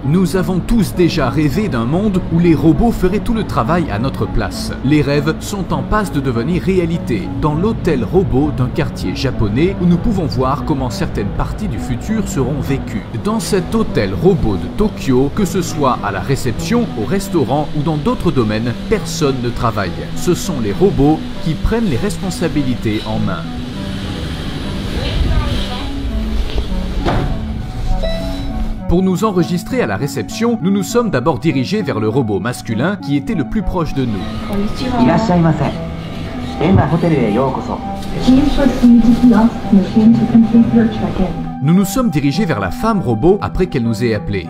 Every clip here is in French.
Nous avons tous déjà rêvé d'un monde où les robots feraient tout le travail à notre place. Les rêves sont en passe de devenir réalité dans l'hôtel robot d'un quartier japonais où nous pouvons voir comment certaines parties du futur seront vécues. Dans cet hôtel robot de Tokyo, que ce soit à la réception, au restaurant ou dans d'autres domaines, personne ne travaille. Ce sont les robots qui prennent les responsabilités en main. Pour nous enregistrer à la réception, nous nous sommes d'abord dirigés vers le robot masculin qui était le plus proche de nous. Nous nous sommes dirigés vers la femme robot après qu'elle nous ait appelés.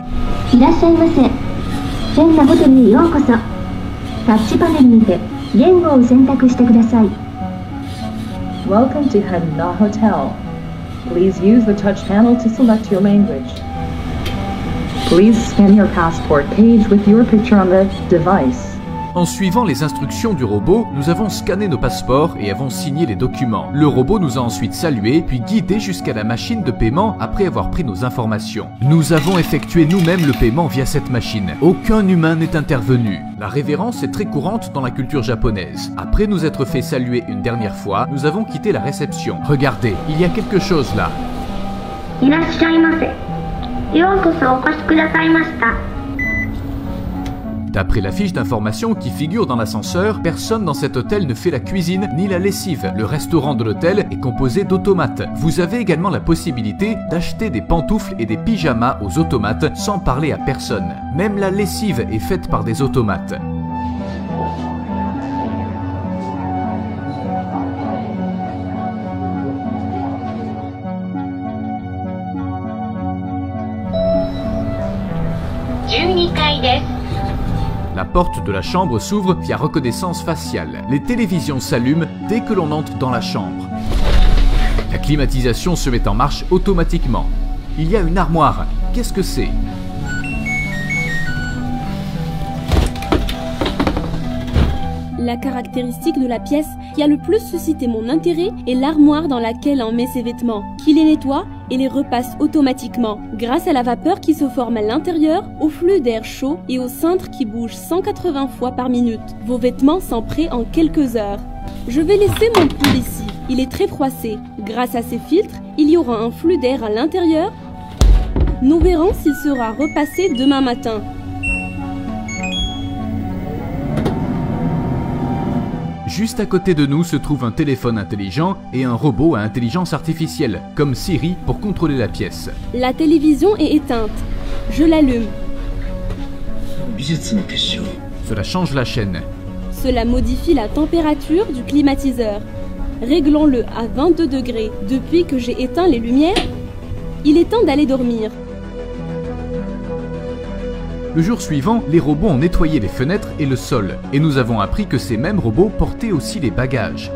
Welcome to Hanna Hotel. Please use the touch panel to select your language. Please scan your passport page with your picture on the device. En suivant les instructions du robot, nous avons scanné nos passeports et avons signé les documents. Le robot nous a ensuite salués, puis guidés jusqu'à la machine de paiement après avoir pris nos informations. Nous avons effectué nous-mêmes le paiement via cette machine. Aucun humain n'est intervenu. La révérence est très courante dans la culture japonaise. Après nous être fait saluer une dernière fois, nous avons quitté la réception. Regardez, il y a quelque chose là. D'après la fiche d'information qui figure dans l'ascenseur, personne dans cet hôtel ne fait la cuisine ni la lessive. Le restaurant de l'hôtel est composé d'automates. Vous avez également la possibilité d'acheter des pantoufles et des pyjamas aux automates sans parler à personne. Même la lessive est faite par des automates. La porte de la chambre s'ouvre via reconnaissance faciale. Les télévisions s'allument dès que l'on entre dans la chambre. La climatisation se met en marche automatiquement. Il y a une armoire. Qu'est-ce que c'est ? La caractéristique de la pièce qui a le plus suscité mon intérêt est l'armoire dans laquelle on met ses vêtements, qui les nettoie et les repasse automatiquement, grâce à la vapeur qui se forme à l'intérieur, au flux d'air chaud et au cintre qui bouge 180 fois par minute. Vos vêtements sont prêts en quelques heures. Je vais laisser mon pull ici, il est très froissé. Grâce à ces filtres, il y aura un flux d'air à l'intérieur. Nous verrons s'il sera repassé demain matin. Juste à côté de nous se trouve un téléphone intelligent et un robot à intelligence artificielle, comme Siri pour contrôler la pièce. La télévision est éteinte. Je l'allume. Cela change la chaîne. Cela modifie la température du climatiseur. Réglons-le à 22 degrés. Depuis que j'ai éteint les lumières, il est temps d'aller dormir. Le jour suivant, les robots ont nettoyé les fenêtres et le sol, et nous avons appris que ces mêmes robots portaient aussi les bagages.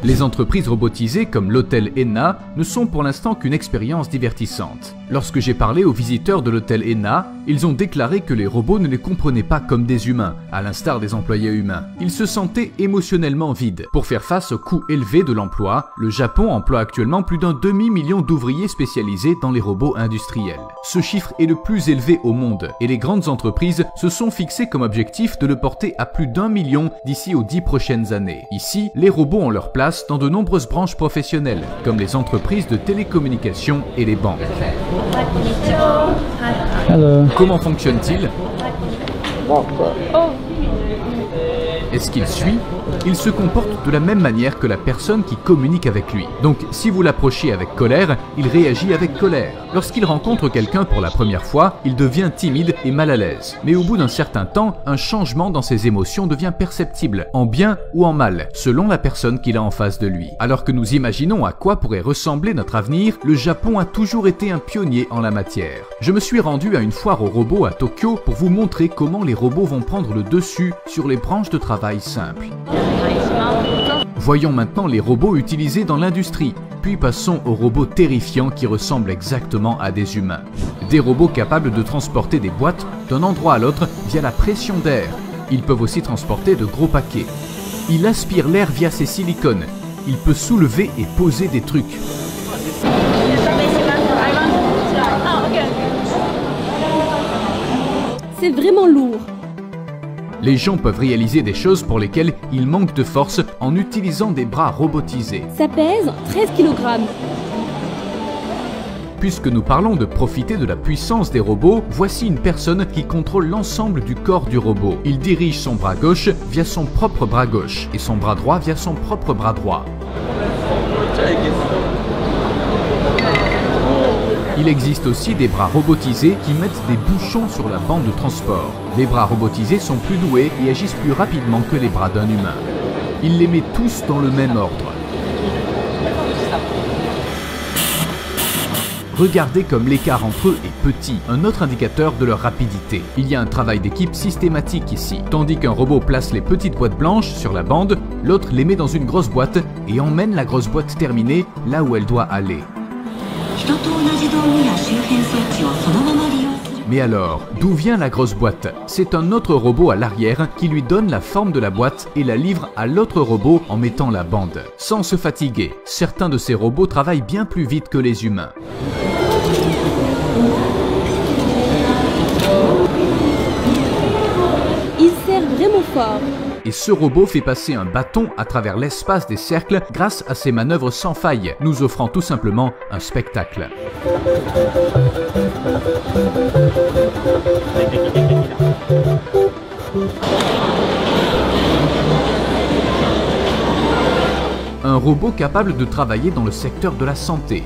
Les entreprises robotisées comme l'hôtel Enna ne sont pour l'instant qu'une expérience divertissante. Lorsque j'ai parlé aux visiteurs de l'hôtel Enna, ils ont déclaré que les robots ne les comprenaient pas comme des humains, à l'instar des employés humains. Ils se sentaient émotionnellement vides. Pour faire face au coût élevé de l'emploi, le Japon emploie actuellement plus d'un demi-million d'ouvriers spécialisés dans les robots industriels. Ce chiffre est le plus élevé au monde, et les grandes entreprises se sont fixées comme objectif de le porter à plus d'1 million d'ici aux 10 prochaines années. Ici, les robots ont leur place dans de nombreuses branches professionnelles, comme les entreprises de télécommunications et les banques. Hello. Comment fonctionne-t-il ? Est-ce qu'il suit ? Il se comporte de la même manière que la personne qui communique avec lui. Donc, si vous l'approchez avec colère, il réagit avec colère. Lorsqu'il rencontre quelqu'un pour la première fois, il devient timide et mal à l'aise. Mais au bout d'un certain temps, un changement dans ses émotions devient perceptible, en bien ou en mal, selon la personne qu'il a en face de lui. Alors que nous imaginons à quoi pourrait ressembler notre avenir, le Japon a toujours été un pionnier en la matière. Je me suis rendu à une foire aux robots à Tokyo pour vous montrer comment les robots vont prendre le dessus sur les branches de travail simples. Voyons maintenant les robots utilisés dans l'industrie, puis passons aux robots terrifiants qui ressemblent exactement à des humains. Des robots capables de transporter des boîtes d'un endroit à l'autre via la pression d'air. Ils peuvent aussi transporter de gros paquets. Ils aspirent l'air via ces silicones. Il peut soulever et poser des trucs. C'est vraiment lourd. Les gens peuvent réaliser des choses pour lesquelles ils manquent de force en utilisant des bras robotisés. Ça pèse 13 kg. Puisque nous parlons de profiter de la puissance des robots, voici une personne qui contrôle l'ensemble du corps du robot. Il dirige son bras gauche via son propre bras gauche et son bras droit via son propre bras droit. Il existe aussi des bras robotisés qui mettent des bouchons sur la bande de transport. Les bras robotisés sont plus doués et agissent plus rapidement que les bras d'un humain. Il les met tous dans le même ordre. Regardez comme l'écart entre eux est petit, un autre indicateur de leur rapidité. Il y a un travail d'équipe systématique ici. Tandis qu'un robot place les petites boîtes blanches sur la bande, l'autre les met dans une grosse boîte et emmène la grosse boîte terminée là où elle doit aller. Mais alors, d'où vient la grosse boîte? C'est un autre robot à l'arrière qui lui donne la forme de la boîte et la livre à l'autre robot en mettant la bande. Sans se fatiguer, certains de ces robots travaillent bien plus vite que les humains. Il serre vraiment fort. Et ce robot fait passer un bâton à travers l'espace des cercles grâce à ses manœuvres sans faille, nous offrant tout simplement un spectacle. Un robot capable de travailler dans le secteur de la santé.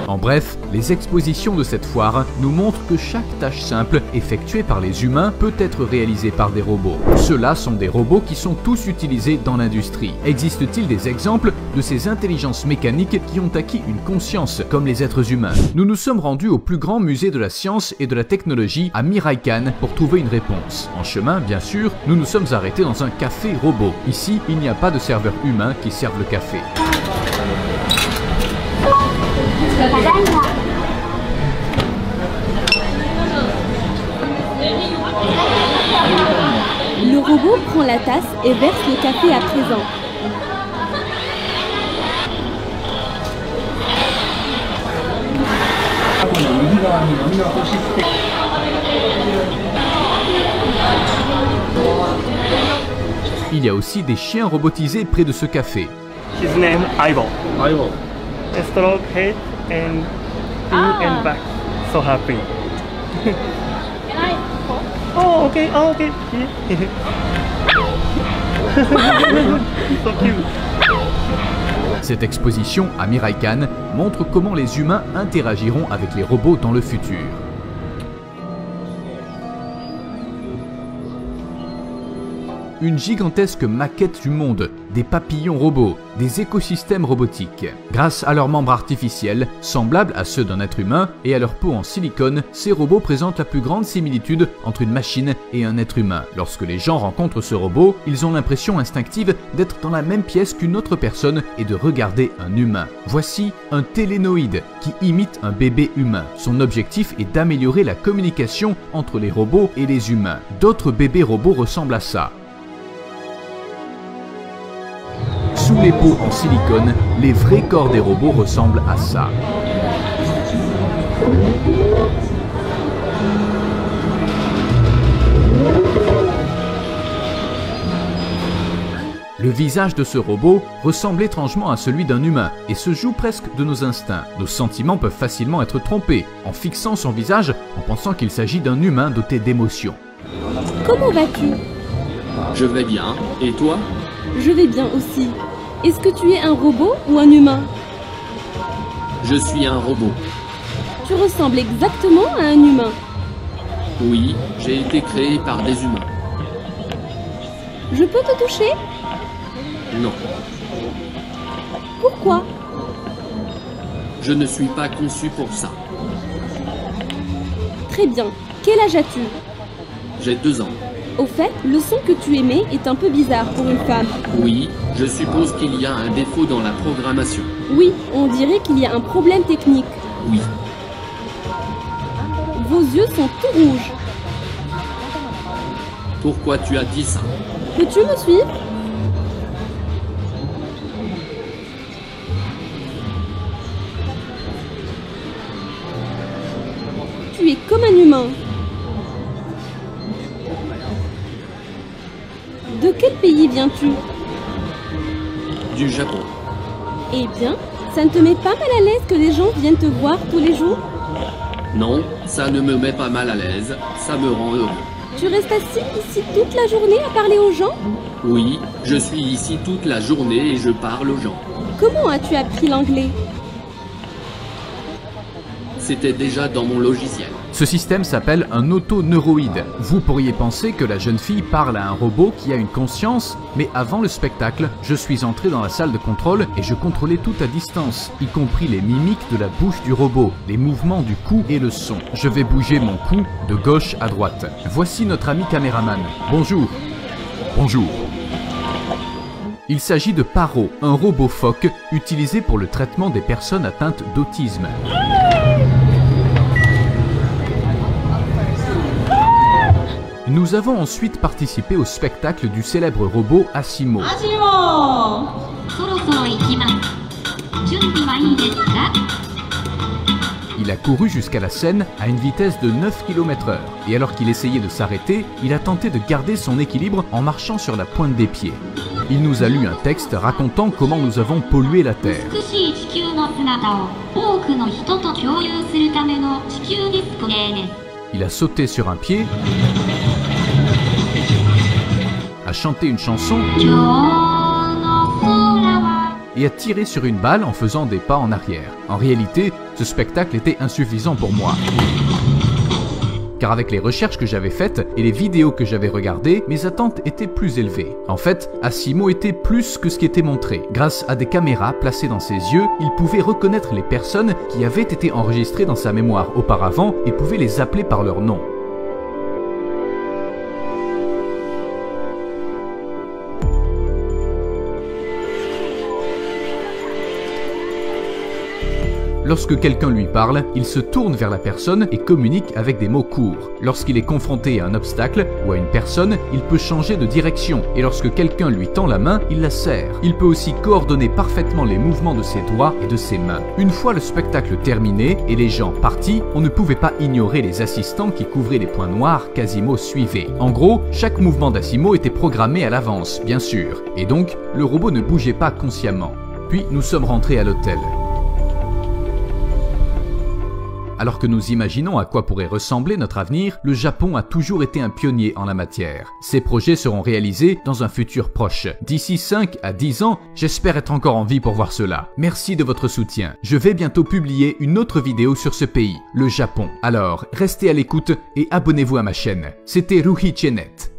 En bref, les expositions de cette foire nous montrent que chaque tâche simple effectuée par les humains peut être réalisée par des robots. Ceux-là sont des robots qui sont tous utilisés dans l'industrie. Existe-t-il des exemples de ces intelligences mécaniques qui ont acquis une conscience comme les êtres humains? Nous nous sommes rendus au plus grand musée de la science et de la technologie à Miraikan pour trouver une réponse. En chemin, bien sûr, nous nous sommes arrêtés dans un café robot. Ici, il n'y a pas de serveur humain qui serve le café. Le robot prend la tasse et verse le café à présent. Il y a aussi des chiens robotisés près de ce café. His name Ivo. A stroke head and and back. So happy. Oh, okay. Oh, okay. So cute. Cette exposition à Miraikan montre comment les humains interagiront avec les robots dans le futur. Une gigantesque maquette du monde, des papillons robots, des écosystèmes robotiques. Grâce à leurs membres artificiels, semblables à ceux d'un être humain, et à leur peau en silicone, ces robots présentent la plus grande similitude entre une machine et un être humain. Lorsque les gens rencontrent ce robot, ils ont l'impression instinctive d'être dans la même pièce qu'une autre personne et de regarder un humain. Voici un télénoïde qui imite un bébé humain. Son objectif est d'améliorer la communication entre les robots et les humains. D'autres bébés robots ressemblent à ça. Sous les peaux en silicone, les vrais corps des robots ressemblent à ça. Le visage de ce robot ressemble étrangement à celui d'un humain et se joue presque de nos instincts. Nos sentiments peuvent facilement être trompés en fixant son visage en pensant qu'il s'agit d'un humain doté d'émotions. Comment vas-tu? Je vais bien. Et toi? Je vais bien aussi. Est-ce que tu es un robot ou un humain? Je suis un robot. Tu ressembles exactement à un humain. Oui, j'ai été créé par des humains. Je peux te toucher? Non, Pourquoi? je ne suis pas conçu pour ça. Très bien. Quel âge as-tu? J'ai 2 ans. Au fait, le son que tu émets est un peu bizarre pour une femme. Oui, je suppose qu'il y a un défaut dans la programmation. Oui, on dirait qu'il y a un problème technique. Oui, Vos yeux sont tout rouges. pourquoi tu as dit ça? Peux-tu me suivre? tu es comme un humain. De quel pays viens-tu? Du Japon. Eh bien, ça ne te met pas mal à l'aise que les gens viennent te voir tous les jours? Non, ça ne me met pas mal à l'aise, ça me rend heureux. Tu restes assis ici toute la journée à parler aux gens? Oui, je suis ici toute la journée et je parle aux gens. Comment as-tu appris l'anglais? C'était déjà dans mon logiciel. Ce système s'appelle un autoneuroïde. Vous pourriez penser que la jeune fille parle à un robot qui a une conscience, mais avant le spectacle, je suis entré dans la salle de contrôle et je contrôlais tout à distance, y compris les mimiques de la bouche du robot, les mouvements du cou et le son. Je vais bouger mon cou de gauche à droite. Voici notre ami caméraman. Bonjour. Bonjour. Il s'agit de Paro, un robot phoque utilisé pour le traitement des personnes atteintes d'autisme. Nous avons ensuite participé au spectacle du célèbre robot Asimo. Il a couru jusqu'à la scène à une vitesse de 9 km/h. Et alors qu'il essayait de s'arrêter, il a tenté de garder son équilibre en marchant sur la pointe des pieds. Il nous a lu un texte racontant comment nous avons pollué la Terre. Il a sauté sur un pied, a chanté une chanson et a tiré sur une balle en faisant des pas en arrière. En réalité, ce spectacle était insuffisant pour moi. Car avec les recherches que j'avais faites et les vidéos que j'avais regardées, mes attentes étaient plus élevées. En fait, Asimo était plus que ce qui était montré. Grâce à des caméras placées dans ses yeux, il pouvait reconnaître les personnes qui avaient été enregistrées dans sa mémoire auparavant et pouvait les appeler par leur nom. Lorsque quelqu'un lui parle, il se tourne vers la personne et communique avec des mots courts. Lorsqu'il est confronté à un obstacle ou à une personne, il peut changer de direction. Et lorsque quelqu'un lui tend la main, il la serre. Il peut aussi coordonner parfaitement les mouvements de ses doigts et de ses mains. Une fois le spectacle terminé et les gens partis, on ne pouvait pas ignorer les assistants qui couvraient les points noirs qu'Asimo suivait. En gros, chaque mouvement d'Asimo était programmé à l'avance, bien sûr. Et donc, le robot ne bougeait pas consciemment. Puis, nous sommes rentrés à l'hôtel. Alors que nous imaginons à quoi pourrait ressembler notre avenir, le Japon a toujours été un pionnier en la matière. Ces projets seront réalisés dans un futur proche. D'ici 5 à 10 ans, j'espère être encore en vie pour voir cela. Merci de votre soutien. Je vais bientôt publier une autre vidéo sur ce pays, le Japon. Alors, restez à l'écoute et abonnez-vous à ma chaîne. C'était Ruhi Chenet.